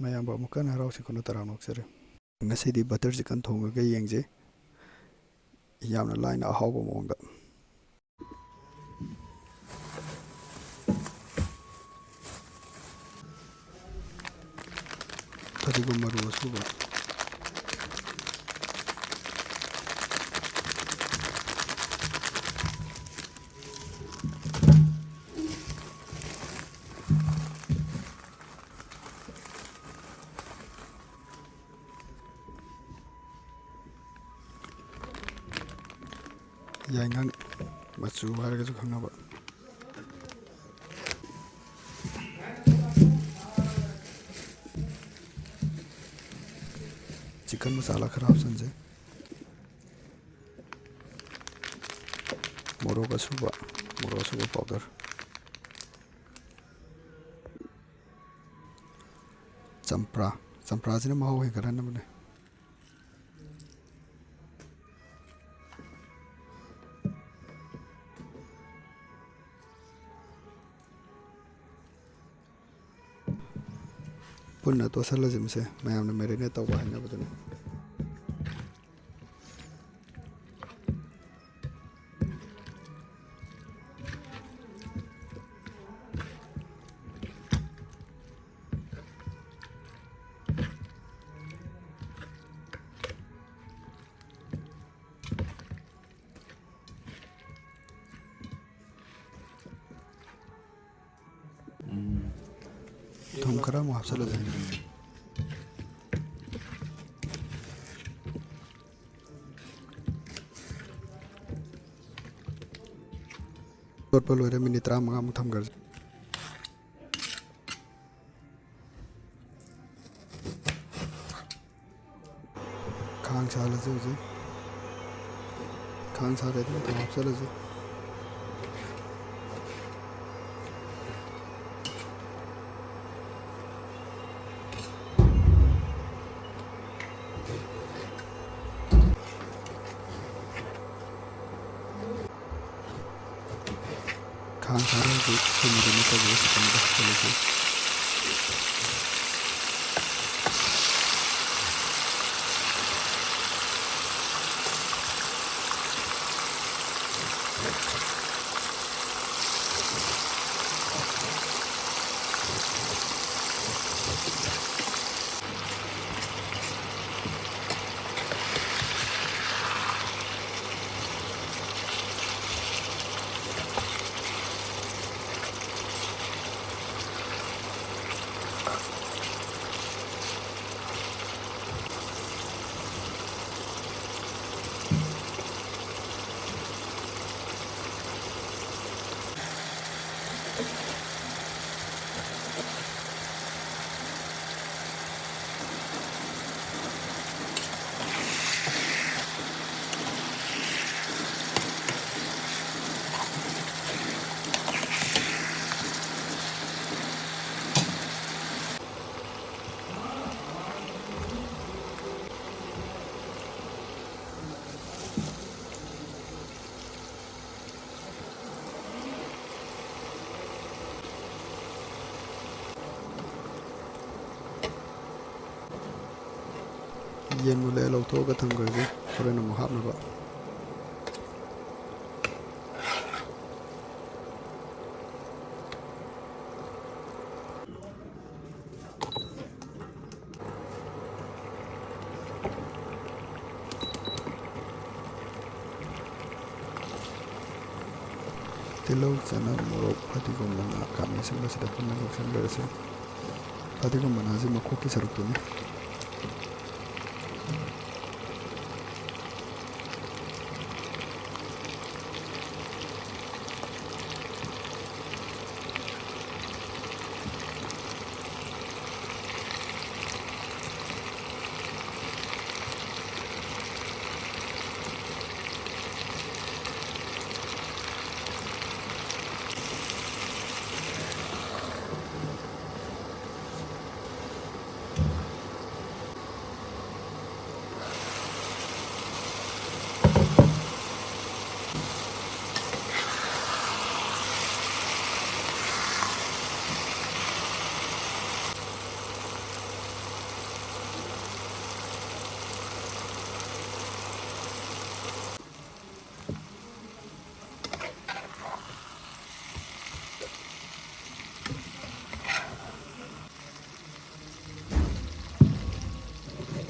ꯃꯌꯥꯝꯕ ꯑꯃꯨꯛꯀ ꯍꯔꯥꯎ ꯁꯤꯡꯀꯣꯟꯅ ꯇꯔꯥꯝ ꯅꯣꯛꯆꯔꯤ ꯉꯁꯤꯗꯤ ꯕꯇꯔ ꯆꯤꯀꯟ ꯊꯣꯡꯉꯒ ꯌꯦꯡꯖꯩ ꯌꯥꯝꯅ ꯂꯥꯏꯅ ꯑꯍꯥꯎꯕ ꯃꯑꯣꯡꯗ ꯐꯗꯤꯒꯣꯝ ꯃꯔꯨ ꯑꯁꯨꯕ ꯌꯥꯏꯉꯪ ꯃꯆꯨ ꯍꯥꯏꯔꯒꯁꯨ ꯈꯪꯅꯕ चिकन मसाला खराब संजय मोरोग असूबा पाउडर चंपरा से महौ हेंगरहनबने पुन्ना तोसलजिमसे मैम मेरिनेट तब है थम खरा मुआवसल टोटल लोरे मिनिट 35 मुथ थमगर खांग सालजे हुजे खांग साले तो मुआवसल खान सारे को मुझे मतलब वो समझ चले येन मुले लौथोगा थमगरजे होरेन अमु हापनबा तिलौ चनम मोरक फतिगोम मना कामी संगसिदा पुन्ना लौसनगरसे फतिगोम मनाजे मखोकी सरुक्तुनी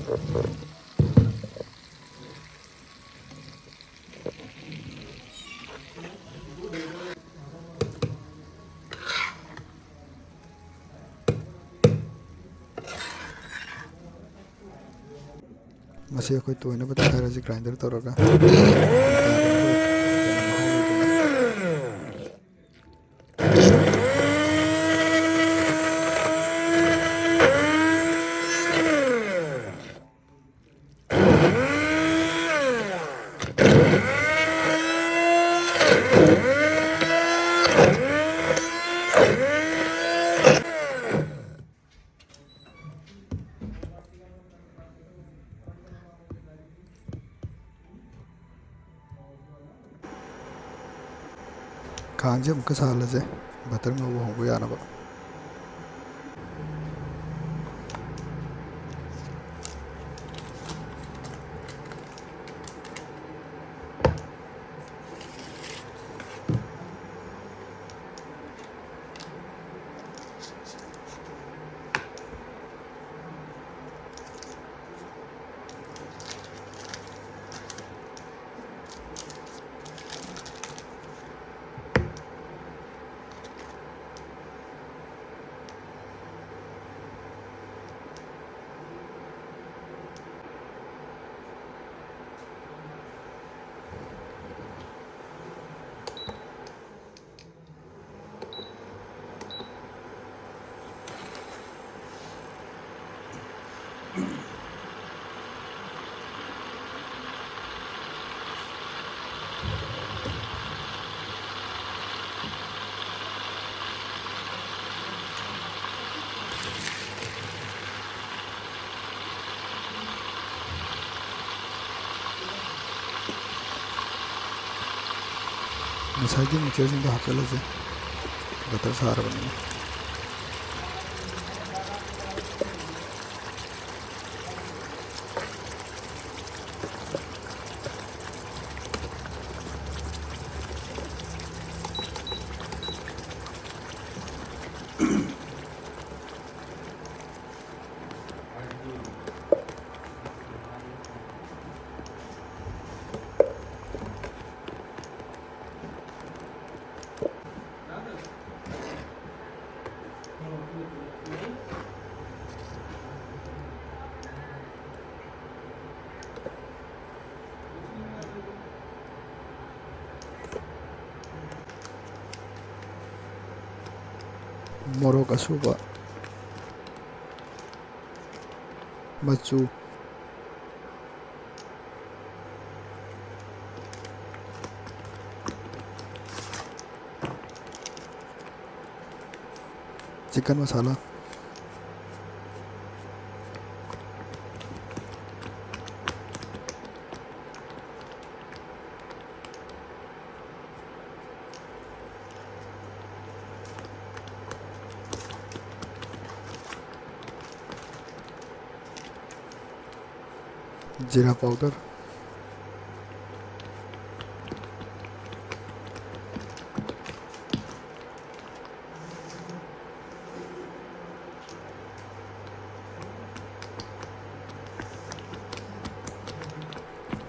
ꯃꯁꯤ ꯑꯩꯈꯣꯏ ꯇꯣꯏꯅꯕ ꯇꯛꯈꯥꯏꯔꯁꯤ ꯒ꯭ꯔꯥꯏꯟꯗꯔ ꯇꯧꯔꯒ ꯈꯥꯡꯁꯦ ꯑꯃꯨꯛꯀ ꯁꯥꯍꯜꯂꯁꯦ ꯕꯇꯔ ꯉꯧꯕ ꯍꯧꯕ ꯌꯥꯅꯕ꯫ ꯉꯁꯥꯏꯒꯤ ꯃꯤꯛꯆꯔꯁꯤꯡꯗꯣ ꯍꯥꯞꯆꯤꯜꯂꯁꯦ ꯕꯇꯔ ꯁꯥꯔꯕꯅꯤꯅ꯫ ꯃꯣꯔꯣꯛ ꯑꯁꯨꯕ, ꯃꯆꯨ, चिकन मसाला, जीरा पाउडर,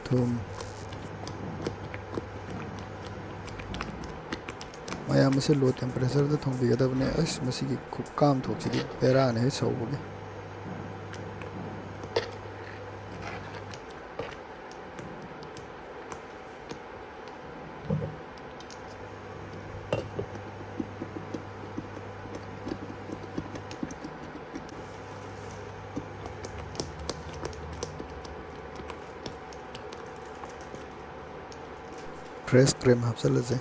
थूम, मयाम से लो टेम्परेचर थोंबीगदबने। अस मसीगी खुक्काम थोक्सिदी बेराने हे सौबगे। फ्रेश क्रीम हापचल्लसे।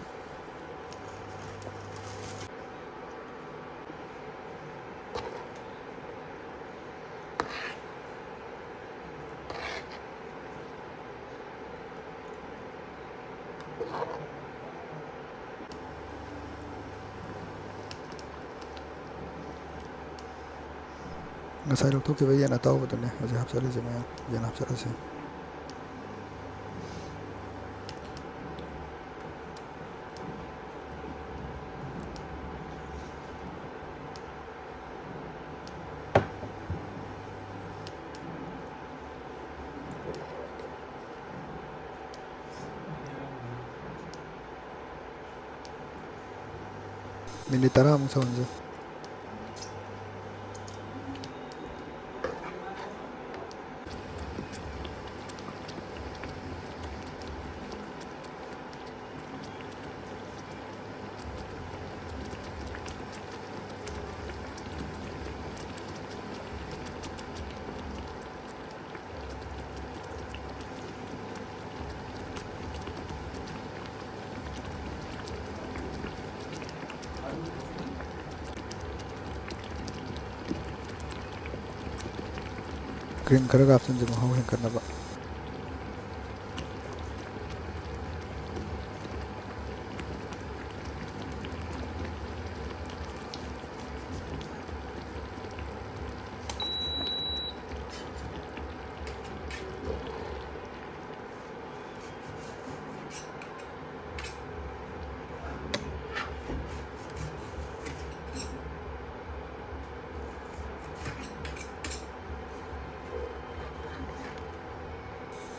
ngасai lukthokkiba yen atawbadune hoje hapchalise mayam yen hapchalase। Minute 10ꯃꯨꯛ ꯁꯧꯍꯟꯁꯦ꯫ ꯀ꯭ꯔꯤꯝ ꯈꯔ ꯍꯥꯞꯆꯤꯟꯁꯦ ꯃꯍꯥꯎ ꯍꯦꯟꯒꯠꯅꯕ꯫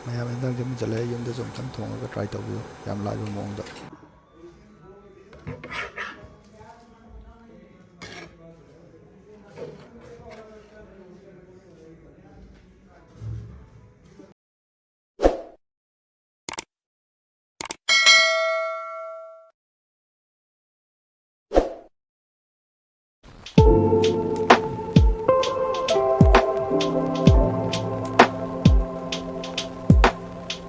ꯃꯌꯥꯝ ꯏꯟꯖꯥꯡꯁꯦ ꯃꯨꯟꯖꯜꯂꯛꯑꯦ, ꯌꯨꯝꯗꯁꯨ ꯑꯝꯇꯪ ꯊꯣꯡꯉꯒ ꯇ꯭ꯔꯥꯏ ꯇꯧꯕꯤꯌꯨ, ꯌꯥꯝ ꯂꯥꯏꯕ ꯃꯑꯣꯡꯗ꯫